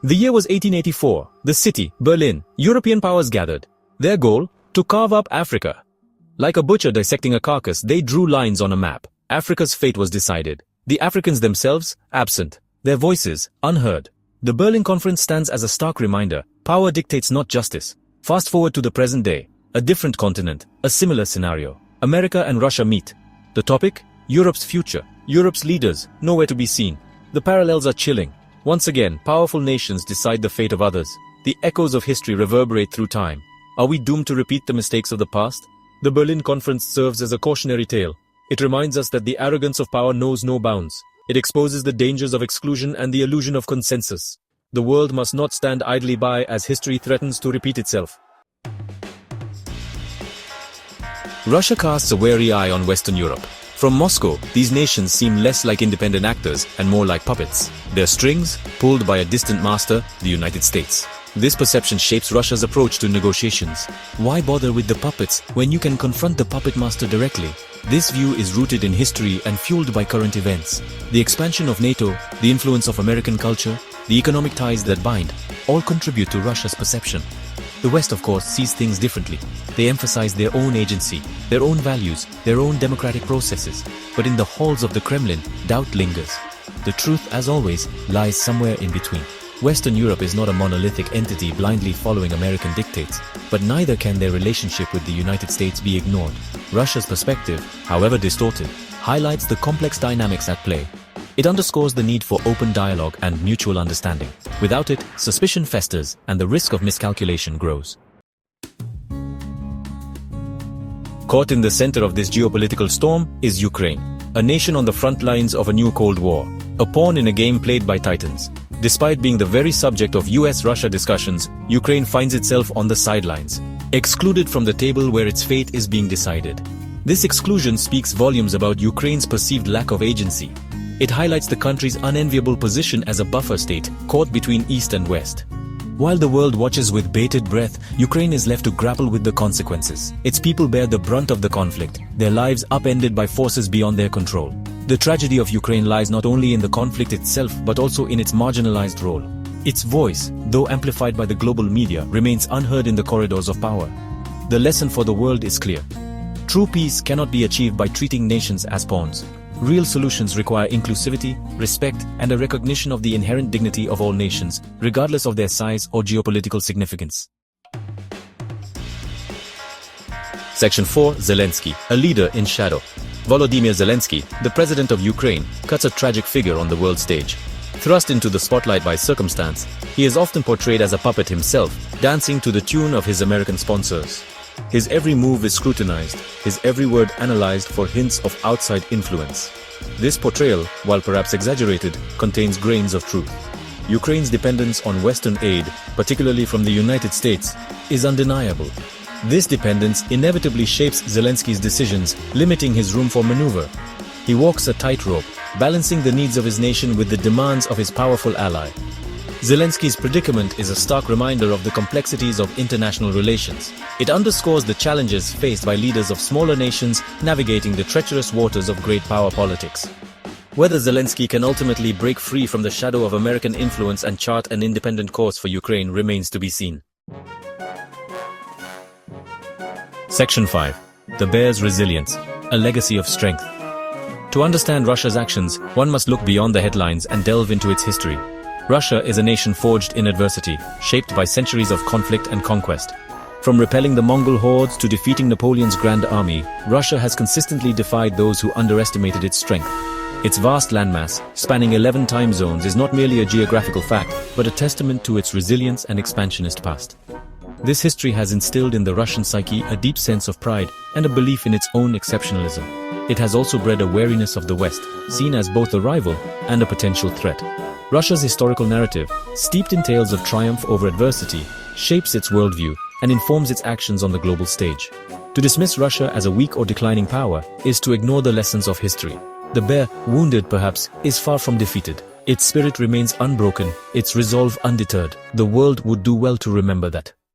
The year was 1884. The city, Berlin, European powers gathered. Their goal? To carve up Africa. Like a butcher dissecting a carcass, they drew lines on a map. Africa's fate was decided. The Africans themselves, absent. Their voices, unheard. The Berlin Conference stands as a stark reminder. Power dictates not justice. Fast forward to the present day. A different continent, a similar scenario. America and Russia meet. The topic? Europe's future. Europe's leaders, nowhere to be seen. The parallels are chilling. Once again, powerful nations decide the fate of others. The echoes of history reverberate through time. Are we doomed to repeat the mistakes of the past? The Berlin Conference serves as a cautionary tale. It reminds us that the arrogance of power knows no bounds. It exposes the dangers of exclusion and the illusion of consensus. The world must not stand idly by as history threatens to repeat itself. Russia casts a wary eye on Western Europe. From Moscow, these nations seem less like independent actors and more like puppets. Their strings, pulled by a distant master, the United States. This perception shapes Russia's approach to negotiations. Why bother with the puppets when you can confront the puppet master directly? This view is rooted in history and fueled by current events. The expansion of NATO, the influence of American culture, the economic ties that bind, all contribute to Russia's perception. The West, of course, sees things differently. They emphasize their own agency, their own values, their own democratic processes. But in the halls of the Kremlin, doubt lingers. The truth, as always, lies somewhere in between. Western Europe is not a monolithic entity blindly following American dictates, but neither can their relationship with the United States be ignored. Russia's perspective, however distorted, highlights the complex dynamics at play. It underscores the need for open dialogue and mutual understanding. Without it, suspicion festers and the risk of miscalculation grows. Caught in the center of this geopolitical storm is Ukraine, a nation on the front lines of a new Cold War, a pawn in a game played by titans. Despite being the very subject of US-Russia discussions, Ukraine finds itself on the sidelines, excluded from the table where its fate is being decided. This exclusion speaks volumes about Ukraine's perceived lack of agency. It highlights the country's unenviable position as a buffer state, caught between East and West. While the world watches with bated breath, Ukraine is left to grapple with the consequences. Its people bear the brunt of the conflict, their lives upended by forces beyond their control. The tragedy of Ukraine lies not only in the conflict itself but also in its marginalized role. Its voice, though amplified by the global media, remains unheard in the corridors of power. The lesson for the world is clear. True peace cannot be achieved by treating nations as pawns. Real solutions require inclusivity, respect, and a recognition of the inherent dignity of all nations, regardless of their size or geopolitical significance. Section 4. Zelensky, a leader in shadow. Volodymyr Zelensky, the president of Ukraine, cuts a tragic figure on the world stage. Thrust into the spotlight by circumstance, he is often portrayed as a puppet himself, dancing to the tune of his American sponsors. His every move is scrutinized, his every word analyzed for hints of outside influence. This portrayal, while perhaps exaggerated, contains grains of truth. Ukraine's dependence on Western aid, particularly from the United States, is undeniable. This dependence inevitably shapes Zelensky's decisions, limiting his room for maneuver. He walks a tightrope, balancing the needs of his nation with the demands of his powerful ally. Zelensky's predicament is a stark reminder of the complexities of international relations. It underscores the challenges faced by leaders of smaller nations navigating the treacherous waters of great power politics. Whether Zelensky can ultimately break free from the shadow of American influence and chart an independent course for Ukraine remains to be seen. Section 5. The Bear's Resilience, a legacy of strength. To understand Russia's actions, one must look beyond the headlines and delve into its history. Russia is a nation forged in adversity, shaped by centuries of conflict and conquest. From repelling the Mongol hordes to defeating Napoleon's Grand Army, Russia has consistently defied those who underestimated its strength. Its vast landmass, spanning 11 time zones, is not merely a geographical fact, but a testament to its resilience and expansionist past. This history has instilled in the Russian psyche a deep sense of pride and a belief in its own exceptionalism. It has also bred a wariness of the West, seen as both a rival and a potential threat. Russia's historical narrative, steeped in tales of triumph over adversity, shapes its worldview and informs its actions on the global stage. To dismiss Russia as a weak or declining power is to ignore the lessons of history. The bear, wounded perhaps, is far from defeated. Its spirit remains unbroken, its resolve undeterred. The world would do well to remember that.